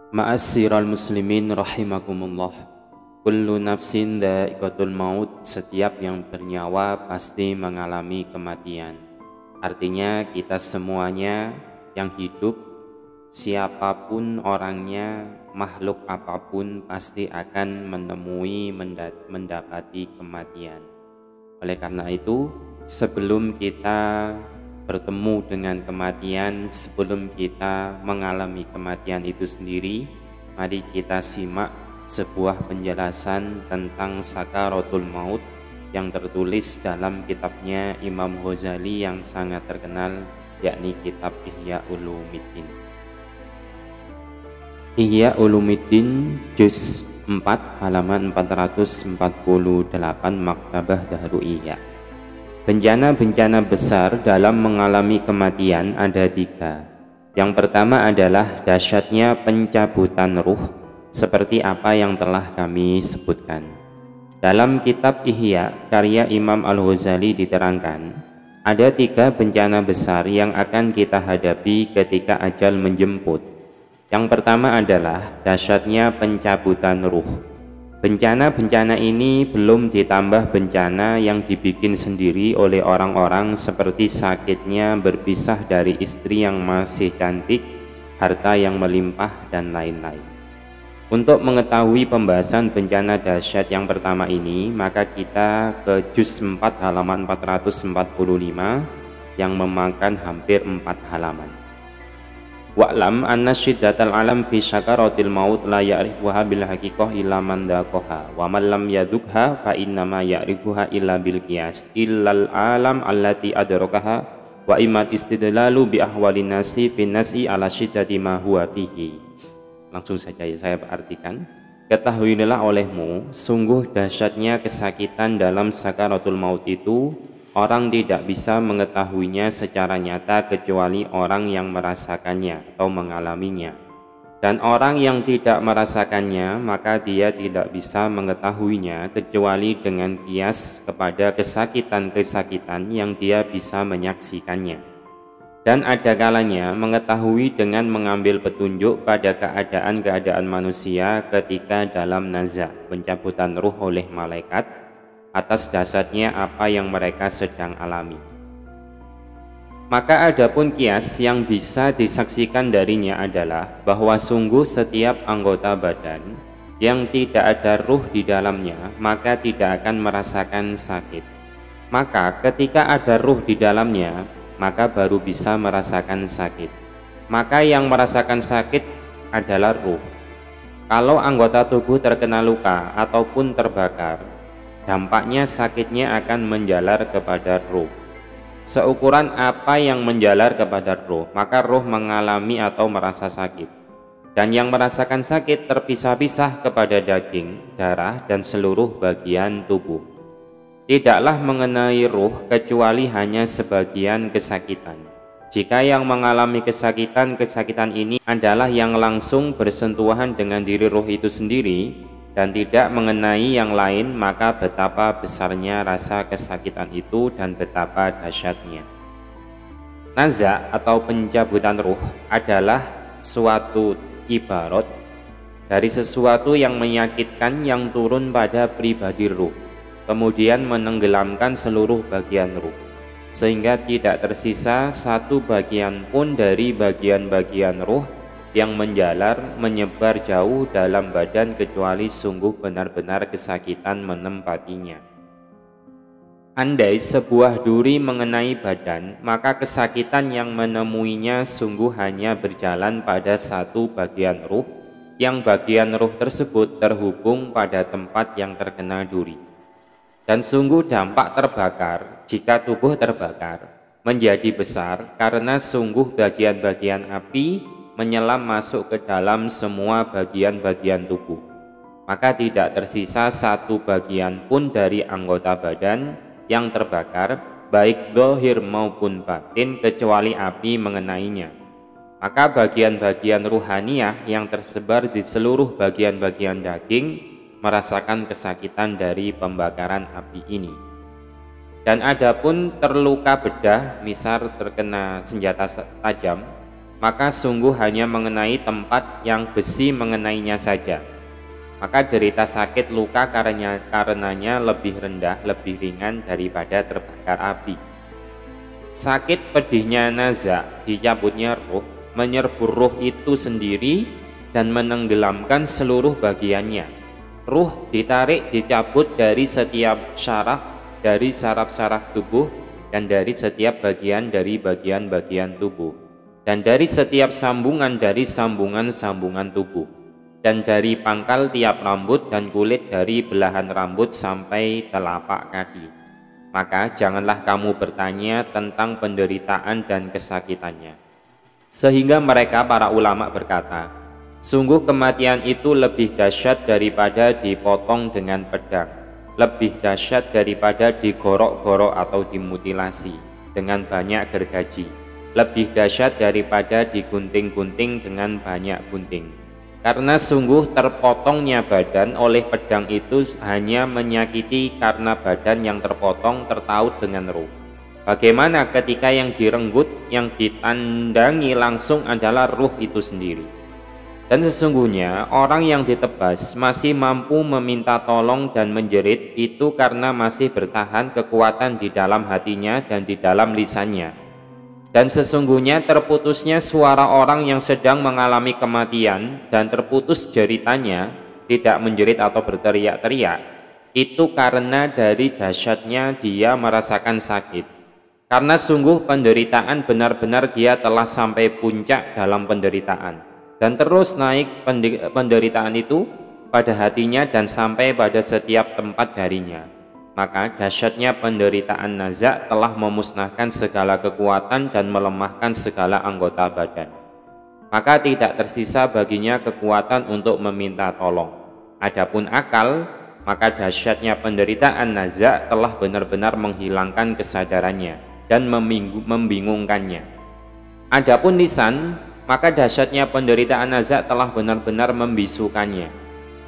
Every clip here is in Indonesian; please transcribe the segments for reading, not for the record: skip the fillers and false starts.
Ma'asyiral muslimin rahimakumullah. Kullu nafsin dha'iqatul maut, setiap yang bernyawa pasti mengalami kematian. Artinya kita semuanya yang hidup, siapapun orangnya, makhluk apapun pasti akan mendapati kematian. Oleh karena itu, sebelum kita bertemu dengan kematian, sebelum kita mengalami kematian itu sendiri, mari kita simak sebuah penjelasan tentang sakaratul maut yang tertulis dalam kitabnya Imam Ghazali yang sangat terkenal, yakni kitab Ihya Ulumuddin. Ihya Ulumuddin juz 4 halaman 448 Maktabah Darul Ihya. Bencana-bencana besar dalam mengalami kematian ada 3. Yang pertama adalah dahsyatnya pencabutan ruh, seperti apa yang telah kami sebutkan. Dalam kitab Ihya karya Imam Al-Ghazali diterangkan, ada 3 bencana besar yang akan kita hadapi ketika ajal menjemput. Yang pertama adalah dahsyatnya pencabutan ruh. Bencana-bencana ini belum ditambah bencana yang dibikin sendiri oleh orang-orang seperti sakitnya berpisah dari istri yang masih cantik, harta yang melimpah, dan lain-lain. Untuk mengetahui pembahasan bencana dahsyat yang pertama ini, maka kita ke juz 4 halaman 445 yang memakan hampir 4 halaman. Wa'lam anna syiddatal alam fi syakaratil maut la ya'rifuha bil haqiqah illa man daqaha wa man lam yadukha fa innama ya'rifuha illa bil qiyas illal alam allati adrakaha wa imal istidlalu bi ahwalin nasi fin nasi ala syiddati ma huwa fihi. Langsung saja saya artikan. Ketahuilah olehmu, sungguh dahsyatnya kesakitan dalam sakaratul maut itu, orang tidak bisa mengetahuinya secara nyata kecuali orang yang merasakannya atau mengalaminya. Dan orang yang tidak merasakannya, maka dia tidak bisa mengetahuinya kecuali dengan kias kepada kesakitan-kesakitan yang dia bisa menyaksikannya. Dan ada kalanya mengetahui dengan mengambil petunjuk pada keadaan-keadaan manusia ketika dalam nazah, pencabutan ruh oleh malaikat, atas dasarnya apa yang mereka sedang alami. Maka adapun kias yang bisa disaksikan darinya adalah bahwa sungguh setiap anggota badan yang tidak ada ruh di dalamnya maka tidak akan merasakan sakit. Maka ketika ada ruh di dalamnya maka baru bisa merasakan sakit. Maka yang merasakan sakit adalah ruh. Kalau anggota tubuh terkena luka ataupun terbakar, dampaknya sakitnya akan menjalar kepada ruh. Seukuran apa yang menjalar kepada ruh, maka ruh mengalami atau merasa sakit. Dan yang merasakan sakit terpisah-pisah kepada daging, darah, dan seluruh bagian tubuh. Tidaklah mengenai ruh kecuali hanya sebagian kesakitan. Jika yang mengalami kesakitan ini adalah yang langsung bersentuhan dengan diri ruh itu sendiri, dan tidak mengenai yang lain, maka betapa besarnya rasa kesakitan itu dan betapa dahsyatnya. Nazak atau pencabutan ruh adalah suatu ibarat dari sesuatu yang menyakitkan yang turun pada pribadi ruh, kemudian menenggelamkan seluruh bagian ruh, sehingga tidak tersisa satu bagian pun dari bagian-bagian ruh yang menjalar menyebar jauh dalam badan kecuali sungguh benar-benar kesakitan menempatinya. Andai sebuah duri mengenai badan, maka kesakitan yang menemuinya sungguh hanya berjalan pada satu bagian ruh, yang bagian ruh tersebut terhubung pada tempat yang terkena duri. Dan sungguh dampak terbakar jika tubuh terbakar menjadi besar karena sungguh bagian-bagian api menyelam masuk ke dalam semua bagian-bagian tubuh. Maka tidak tersisa satu bagian pun dari anggota badan yang terbakar, baik zahir maupun batin, kecuali api mengenainya. Maka bagian-bagian ruhaniyah yang tersebar di seluruh bagian-bagian daging merasakan kesakitan dari pembakaran api ini. Dan adapun terluka bedah, misal terkena senjata tajam, maka sungguh hanya mengenai tempat yang besi mengenainya saja. Maka derita sakit luka karenanya lebih rendah, lebih ringan daripada terbakar api. Sakit pedihnya naza, dicabutnya ruh, menyerbu ruh itu sendiri dan menenggelamkan seluruh bagiannya. Ruh ditarik, dicabut dari setiap syaraf, dari saraf-saraf tubuh, dan dari setiap bagian dari bagian-bagian tubuh, dan dari setiap sambungan dari sambungan-sambungan tubuh, dan dari pangkal tiap rambut dan kulit, dari belahan rambut sampai telapak kaki. Maka janganlah kamu bertanya tentang penderitaan dan kesakitannya. Sehingga mereka para ulama berkata, sungguh kematian itu lebih dahsyat daripada dipotong dengan pedang, lebih dahsyat daripada digorok-gorok atau dimutilasi dengan banyak gergaji, lebih dahsyat daripada digunting-gunting dengan banyak gunting. Karena sungguh terpotongnya badan oleh pedang itu hanya menyakiti karena badan yang terpotong tertaut dengan ruh. Bagaimana ketika yang direnggut, yang ditandangi langsung adalah ruh itu sendiri. Dan sesungguhnya orang yang ditebas masih mampu meminta tolong dan menjerit itu karena masih bertahan kekuatan di dalam hatinya dan di dalam lisannya. Dan sesungguhnya terputusnya suara orang yang sedang mengalami kematian dan terputus jeritannya, tidak menjerit atau berteriak-teriak, itu karena dari dahsyatnya dia merasakan sakit. Karena sungguh penderitaan benar-benar dia telah sampai puncak dalam penderitaan, dan terus naik penderitaan itu pada hatinya dan sampai pada setiap tempat darinya. Maka dahsyatnya penderitaan naza telah memusnahkan segala kekuatan dan melemahkan segala anggota badan. Maka tidak tersisa baginya kekuatan untuk meminta tolong. Adapun akal, maka dahsyatnya penderitaan naza telah benar-benar menghilangkan kesadarannya dan membingungkannya. Adapun lisan, maka dahsyatnya penderitaan naza telah benar-benar membisukannya.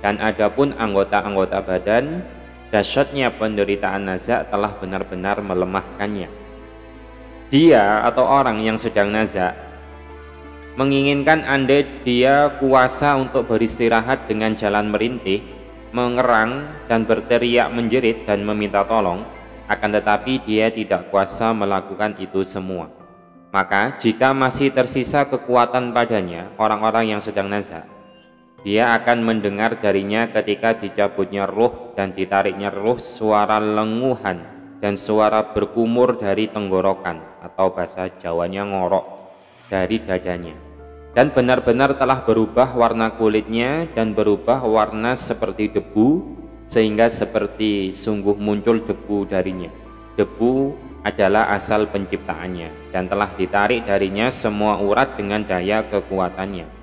Dan adapun anggota-anggota badan, dahsyatnya penderitaan naza telah benar-benar melemahkannya. Dia atau orang yang sedang naza menginginkan andai dia kuasa untuk beristirahat dengan jalan merintih, mengerang dan berteriak menjerit dan meminta tolong, akan tetapi dia tidak kuasa melakukan itu semua. Maka jika masih tersisa kekuatan padanya orang-orang yang sedang naza, dia akan mendengar darinya ketika dicabutnya ruh dan ditariknya ruh suara lenguhan dan suara berkumur dari tenggorokan atau bahasa Jawanya ngorok dari dadanya, dan benar-benar telah berubah warna kulitnya dan berubah warna seperti debu, sehingga seperti sungguh muncul debu darinya. Debu adalah asal penciptaannya dan telah ditarik darinya semua urat dengan daya kekuatannya.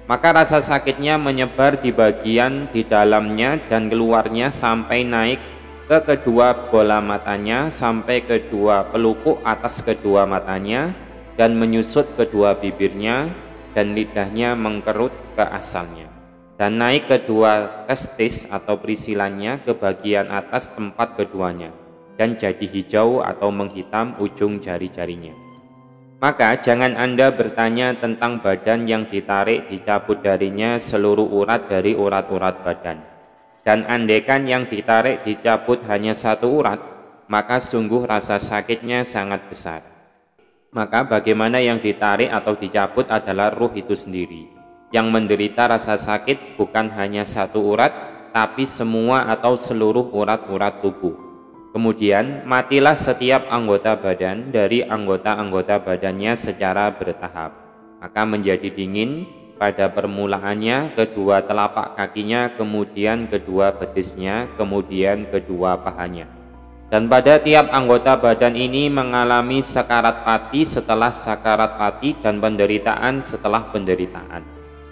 Maka rasa sakitnya menyebar di bagian di dalamnya dan keluarnya sampai naik ke kedua bola matanya, sampai kedua pelupuk atas kedua matanya, dan menyusut kedua bibirnya, dan lidahnya mengkerut ke asalnya, dan naik kedua testis atau perisilannya ke bagian atas tempat keduanya, dan jadi hijau atau menghitam ujung jari-jarinya. Maka jangan Anda bertanya tentang badan yang ditarik dicabut darinya seluruh urat dari urat-urat badan. Dan andaikan yang ditarik dicabut hanya satu urat, maka sungguh rasa sakitnya sangat besar. Maka bagaimana yang ditarik atau dicabut adalah ruh itu sendiri. Yang menderita rasa sakit bukan hanya satu urat, tapi semua atau seluruh urat-urat tubuh. Kemudian matilah setiap anggota badan dari anggota-anggota badannya secara bertahap. Maka menjadi dingin pada permulaannya kedua telapak kakinya, kemudian kedua betisnya, kemudian kedua pahanya. Dan pada tiap anggota badan ini mengalami sakarat pati setelah sakarat pati dan penderitaan setelah penderitaan,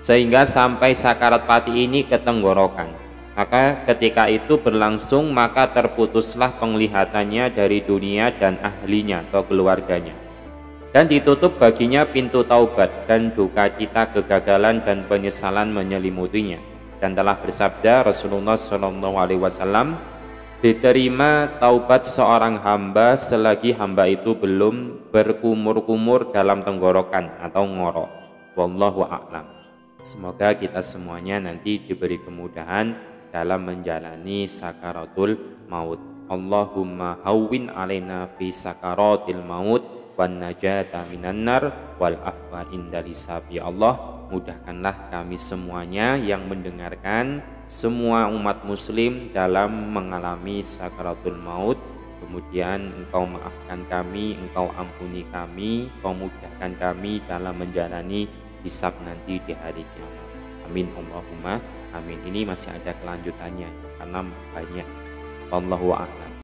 sehingga sampai sakarat pati ini ke tenggorokan. Maka ketika itu berlangsung, maka terputuslah penglihatannya dari dunia dan ahlinya atau keluarganya, dan ditutup baginya pintu taubat, dan duka cita, kegagalan dan penyesalan menyelimutinya. Dan telah bersabda Rasulullah SAW, Diterima taubat seorang hamba selagi hamba itu belum berkumur-kumur dalam tenggorokan atau ngorok. Wallahu a'lam. Semoga kita semuanya nanti diberi kemudahan dalam menjalani sakaratul maut. Allahumma hawwin alaina fi sakaratil maut wan najata minan nar wal afwa indal hisab. Ya Allah, mudahkanlah kami semuanya yang mendengarkan, semua umat muslim dalam mengalami sakaratul maut. Kemudian Engkau maafkan kami, Engkau ampuni kami, Engkau mudahkan kami dalam menjalani hisab nanti di hari kiamat. Amin Allahumma amin. Ini masih ada kelanjutannya karena banyak. Wallahu a'lam.